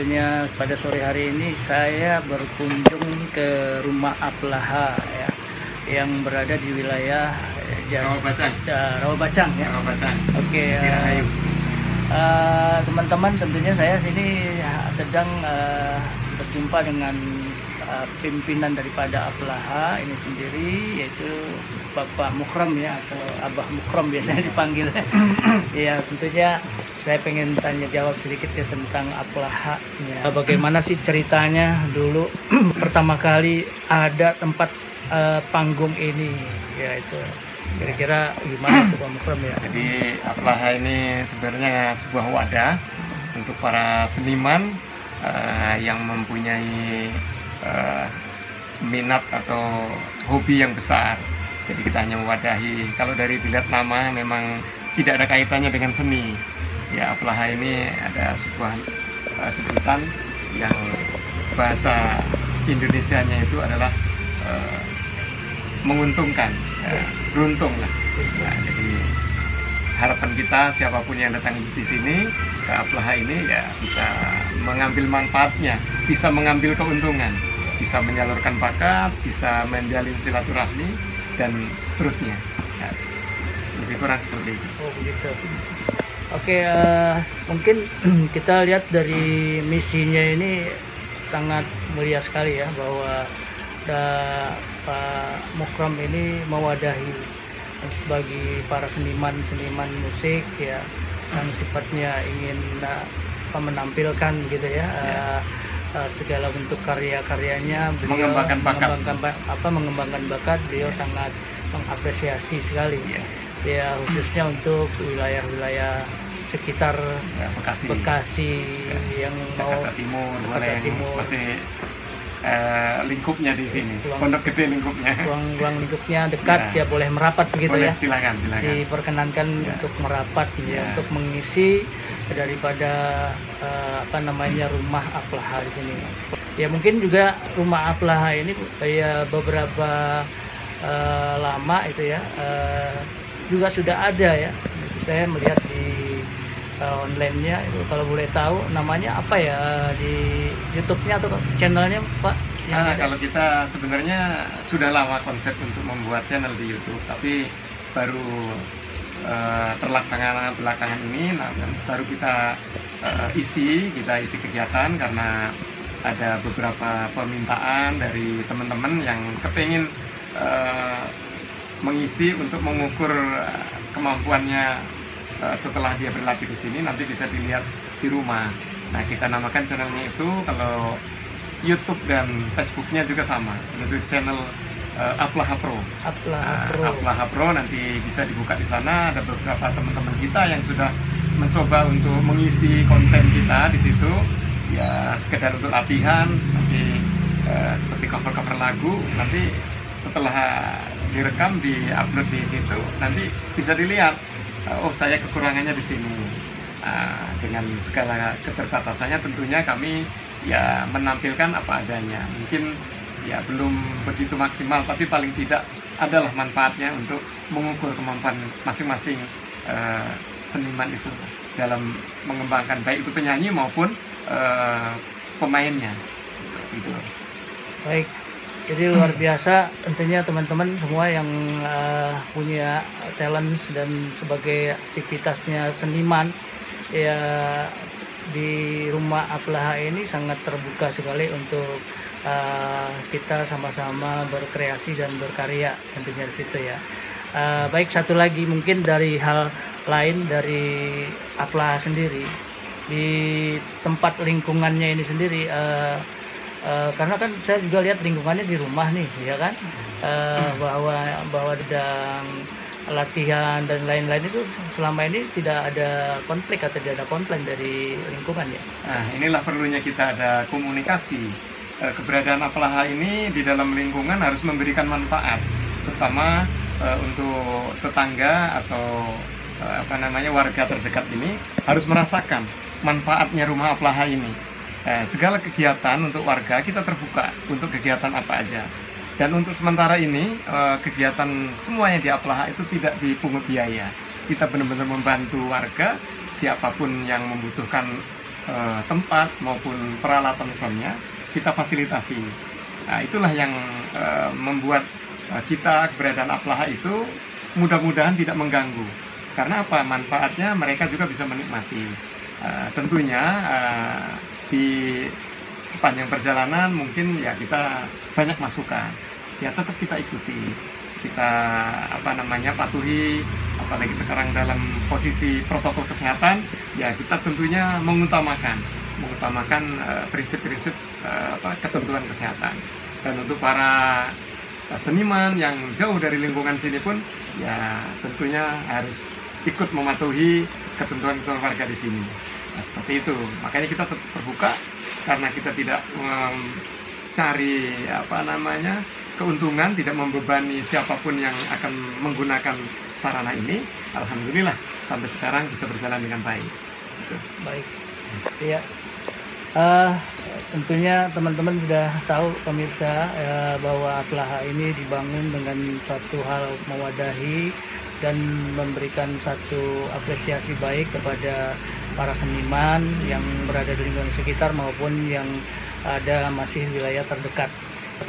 tentunya pada sore hari ini saya berkunjung ke rumah Aplaha ya, yang berada di wilayah Rawabacang ya. Oke, teman-teman, tentunya saya sini sedang berjumpa dengan pimpinan daripada Aplaha ini sendiri, yaitu Bapak Mukram ya, atau Abah Mukram biasanya dipanggil. Ya, tentunya saya pengen tanya jawab sedikit ya tentang Aplaha ya. Bagaimana sih ceritanya dulu pertama kali ada tempat panggung ini ya, itu kira-kira gimana tuh Pak Mukram ya? Jadi Aplaha ini sebenarnya sebuah wadah untuk para seniman yang mempunyai minat atau hobi yang besar. Jadi kita hanya mewadahi. Kalau dari dilihat nama memang tidak ada kaitannya dengan seni. Ya, Aplaha ini ada sebuah sebutan yang bahasa Indonesianya itu adalah menguntungkan, beruntung lah. Nah, jadi harapan kita siapapun yang datang di sini ke Aplaha ini ya bisa mengambil manfaatnya, bisa mengambil keuntungan, bisa menyalurkan bakat, bisa menjalin silaturahmi dan seterusnya. Ya, lebih kurang seperti itu. Oh begitu. Oke, mungkin kita lihat dari misinya ini sangat mulia sekali ya, bahwa Pak Mukram ini mewadahi bagi para seniman musik ya, yang sifatnya ingin menampilkan gitu ya, segala bentuk karya-karyanya. Beliau mengembangkan bakat. Beliau sangat mengapresiasi sekali ya, khususnya untuk wilayah-wilayah sekitar Bekasi yang Jakarta Timur, masih lingkupnya di sini, Pondok Gede lingkupnya. Ruang lingkupnya dekat ya, boleh merapat begitu ya. Silakan. Diperkenankan untuk merapat ya, untuk mengisi daripada rumah Aplaha di sini. Ya, mungkin juga rumah Aplaha ini ya beberapa lama itu ya, juga sudah ada ya. Saya melihat di online-nya itu, kalau boleh tahu namanya apa ya, di YouTube-nya atau channelnya Pak? Kalau kita sebenarnya sudah lama konsep untuk membuat channel di YouTube, tapi baru terlaksana belakangan ini. Nah, baru kita isi kegiatan karena ada beberapa permintaan dari teman-teman yang kepingin mengisi untuk mengukur kemampuannya setelah dia berlatih di sini, nanti bisa dilihat di rumah. Nah, kita namakan channelnya itu, kalau YouTube dan Facebooknya juga sama, itu channel Aplaha Pro. Aplaha Pro nanti bisa dibuka di sana. Ada beberapa teman-teman kita yang sudah mencoba untuk mengisi konten kita di situ. Ya, sekedar untuk latihan, nanti seperti cover-cover lagu. Nanti setelah direkam, di-upload di situ, nanti bisa dilihat. Oh, saya kekurangannya di sini. Dengan segala keterbatasannya, tentunya kami ya menampilkan apa adanya. Mungkin ya belum begitu maksimal, tapi paling tidak adalah manfaatnya untuk mengukur kemampuan masing-masing seniman itu dalam mengembangkan baik itu penyanyi maupun pemainnya. Gitu. Baik. Jadi luar biasa tentunya teman-teman semua yang punya talent dan sebagai aktivitasnya seniman ya, di rumah Aplaha ini sangat terbuka sekali untuk kita sama-sama berkreasi dan berkarya tentunya di situ ya. Baik, satu lagi mungkin dari hal lain dari Aplaha sendiri, di tempat lingkungannya ini sendiri, karena kan saya juga lihat lingkungannya di rumah nih ya kan, bahwa sedang latihan dan lain-lain itu selama ini tidak ada konflik atau tidak ada komplain dari lingkungan ya. Nah, inilah perlunya kita ada komunikasi. Keberadaan Aplaha ini di dalam lingkungan harus memberikan manfaat, terutama untuk tetangga atau warga terdekat ini harus merasakan manfaatnya rumah Aplaha ini. Segala kegiatan untuk warga kita terbuka untuk kegiatan apa aja. Dan untuk sementara ini kegiatan semuanya di Aplaha itu tidak dipungut biaya. Kita benar-benar membantu warga, siapapun yang membutuhkan tempat maupun peralatan misalnya kita fasilitasi. Nah, itulah yang membuat kita keberadaan Aplaha itu mudah-mudahan tidak mengganggu. Karena apa? Manfaatnya mereka juga bisa menikmati. Tentunya di sepanjang perjalanan mungkin ya kita banyak masukan. Ya tetap kita ikuti, kita patuhi, apalagi sekarang dalam posisi protokol kesehatan, ya kita tentunya mengutamakan prinsip-prinsip ketentuan kesehatan. Dan untuk para seniman yang jauh dari lingkungan sini pun ya tentunya harus ikut mematuhi ketentuan warga di sini. Nah, seperti itu. Makanya kita tetap terbuka karena kita tidak mencari keuntungan, tidak membebani siapapun yang akan menggunakan sarana ini. Alhamdulillah sampai sekarang bisa berjalan dengan baik. Gitu. Baik. Iya. Tentunya teman-teman sudah tahu pemirsa bahwa Aplaha ini dibangun dengan satu hal mewadahi dan memberikan satu apresiasi baik kepada para seniman yang berada di lingkungan sekitar maupun yang ada masih wilayah terdekat.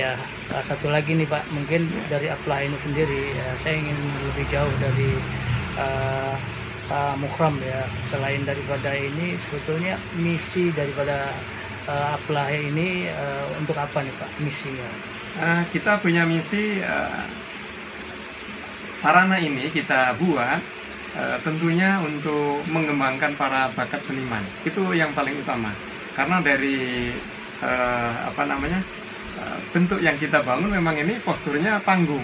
Ya, satu lagi nih Pak, mungkin dari Aplaha ini sendiri saya ingin lebih jauh dari Pak Mukram ya. Selain daripada ini, sebetulnya misi daripada Aplaha ini untuk apa nih Pak misinya? Kita punya misi, sarana ini kita buat tentunya untuk mengembangkan para bakat seniman. Itu yang paling utama. Karena dari bentuk yang kita bangun memang ini posturnya panggung.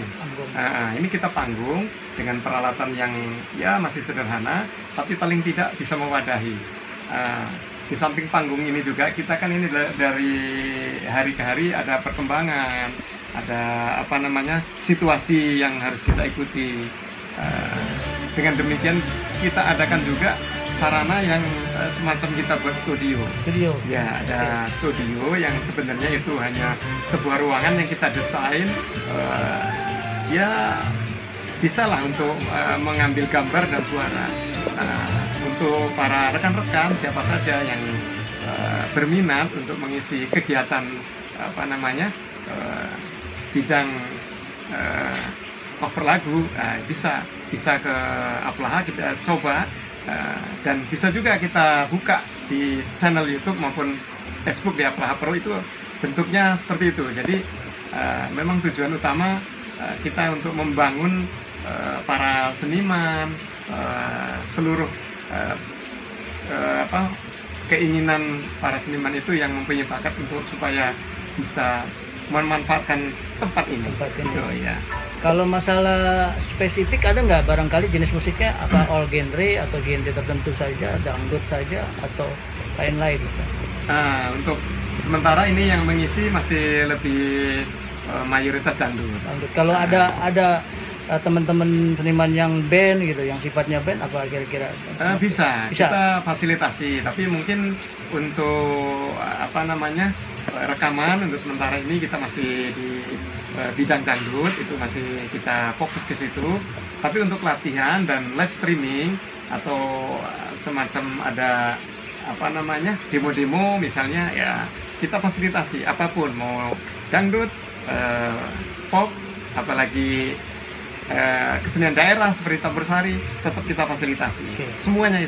Ini kita panggung dengan peralatan yang ya masih sederhana, tapi paling tidak bisa mewadahi. Di samping panggung ini juga kita kan ini dari hari ke hari ada perkembangan, ada situasi yang harus kita ikuti. Dengan demikian kita adakan juga sarana yang semacam kita buat studio. Ya, ada studio yang sebenarnya itu hanya sebuah ruangan yang kita desain, ya bisalah untuk mengambil gambar dan suara. Untuk para rekan-rekan siapa saja yang berminat untuk mengisi kegiatan bidang cover lagu, bisa ke Aplaha kita coba. Dan bisa juga kita buka di channel YouTube maupun Facebook di Aplaha Pro, itu bentuknya seperti itu. Jadi memang tujuan utama kita untuk membangun para seniman, seluruh keinginan para seniman itu yang mempunyai bakat untuk supaya bisa memanfaatkan tempat ini. Gitu, ya. Kalau masalah spesifik ada nggak barangkali jenis musiknya apa all genre atau genre tertentu saja, dangdut saja atau lain-lain? Untuk sementara ini yang mengisi masih lebih mayoritas dangdut. Kalau ada teman-teman seniman yang band gitu, yang sifatnya band apa kira-kira? Bisa kita fasilitasi, tapi mungkin untuk rekaman untuk sementara ini kita masih di bidang dangdut, itu masih kita fokus ke situ. Tapi untuk latihan dan live streaming atau semacam ada demo-demo misalnya, ya kita fasilitasi apapun, mau dangdut, pop, apalagi kesenian daerah seperti campur sari, tetap kita fasilitasi. Semuanya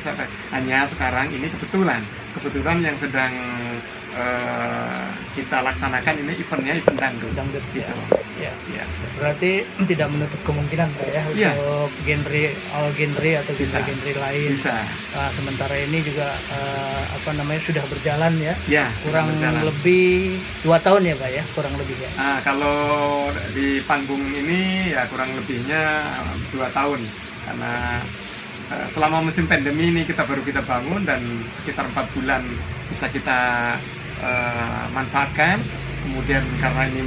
hanya sekarang ini kebetulan yang sedang kita laksanakan ini event dangdut gitu. Ya. Berarti tidak menutup kemungkinan ya untuk all genre atau genre lain. Bisa. Sementara ini juga sudah berjalan ya. Kurang berjalan. Lebih 2 tahun ya Pak ya, kurang lebih ya. Kalau di panggung ini ya kurang lebihnya 2 tahun, karena selama musim pandemi ini baru kita bangun dan sekitar 4 bulan bisa kita manfaatkan. Kemudian karena ini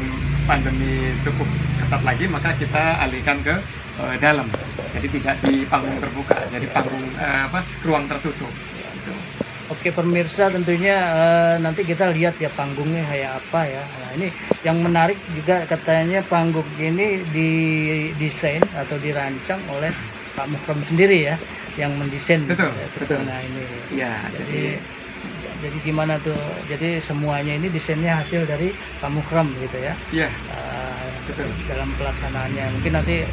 pandemi cukup ketat lagi, maka kita alihkan ke dalam, jadi tidak di panggung terbuka, jadi panggung ruang tertutup gitu. Oke pemirsa, tentunya nanti kita lihat ya panggungnya kayak apa ya. Nah ini yang menarik juga, katanya panggung ini didesain atau dirancang oleh Pak Mukram sendiri ya, yang mendesain. Betul. Nah ini ya, jadi Jadi gimana tuh? Jadi semuanya ini desainnya hasil dari Pak Mukram gitu ya? Iya, betul. Dalam pelaksanaannya. Mungkin nanti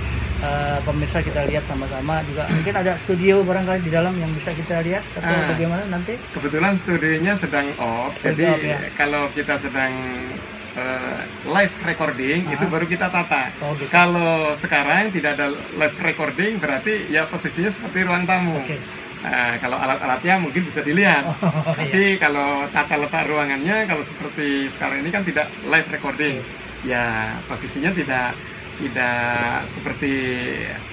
pemirsa kita lihat sama-sama juga. Mungkin ada studio barangkali di dalam yang bisa kita lihat atau bagaimana nanti? Kebetulan studionya sedang off, jadi off, ya? kalau kita sedang live recording itu baru kita tata. Oh, gitu. Kalau sekarang tidak ada live recording berarti ya posisinya seperti ruang tamu. Oke. Kalau alat-alatnya mungkin bisa dilihat. Tapi iya. kalau tata letak ruangannya kalau seperti sekarang ini kan tidak live recording. Ya posisinya tidak seperti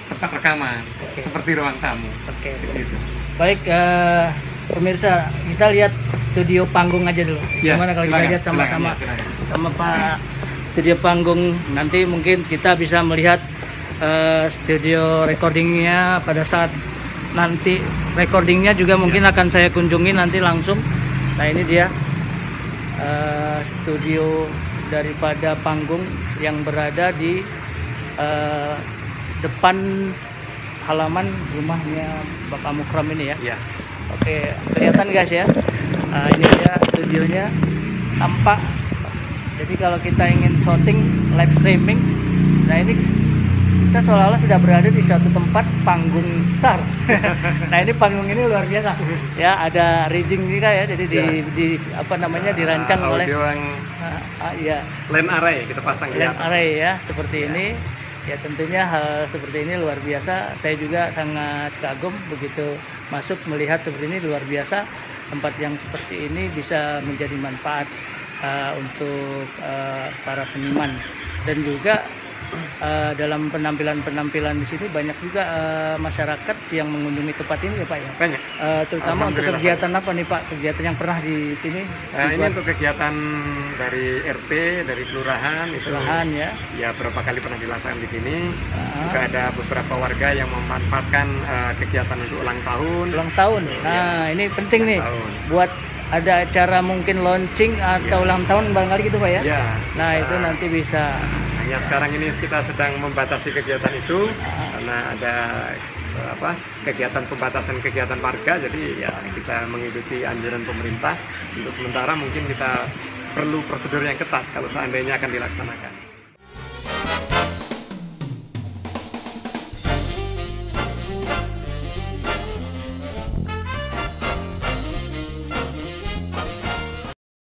tempat rekaman, seperti ruang tamu. Oke. Gitu. Baik, pemirsa, kita lihat studio panggung aja dulu. Ya, Gimana kalau kita lihat sama-sama sama Pak studio panggung? Nanti mungkin kita bisa melihat studio recordingnya pada saat nanti recordingnya juga mungkin akan saya kunjungi nanti langsung. Nah ini dia studio daripada panggung yang berada di depan halaman rumahnya Bapak Mukram ini ya. Ya. Oke, kelihatan guys ya. Ini dia studionya tampak. Jadi kalau kita ingin shooting live streaming, nah ini kita seolah-olah sudah berada di suatu tempat panggung besar. Nah ini panggung ini luar biasa. Ya ada rigging juga ya. Jadi di apa namanya dirancang oleh ya line array kita pasang di line atas. array ya seperti ini. Ya tentunya hal seperti ini luar biasa. Saya juga sangat kagum begitu masuk melihat seperti ini, luar biasa. Tempat yang seperti ini bisa menjadi manfaat untuk para seniman, dan juga dalam penampilan di sini banyak juga masyarakat yang mengunjungi tempat ini ya Pak ya. Banyak. Terutama untuk kegiatan apa nih Pak? Kegiatan yang pernah di sini? Ini untuk kegiatan dari RT, dari kelurahan itu. Kelurahan ya. Ya berapa kali pernah dilaksanakan di sini. Juga ada beberapa warga yang memanfaatkan kegiatan untuk ulang tahun. Ulang tahun. Nah ini penting nih buat ada acara mungkin launching atau ulang tahun barangkali gitu Pak ya. Ya. Nah itu nanti bisa. Ya sekarang ini kita sedang membatasi kegiatan itu karena ada kegiatan pembatasan kegiatan warga, jadi ya kita mengikuti anjuran pemerintah. Untuk sementara mungkin kita perlu prosedur yang ketat kalau seandainya akan dilaksanakan.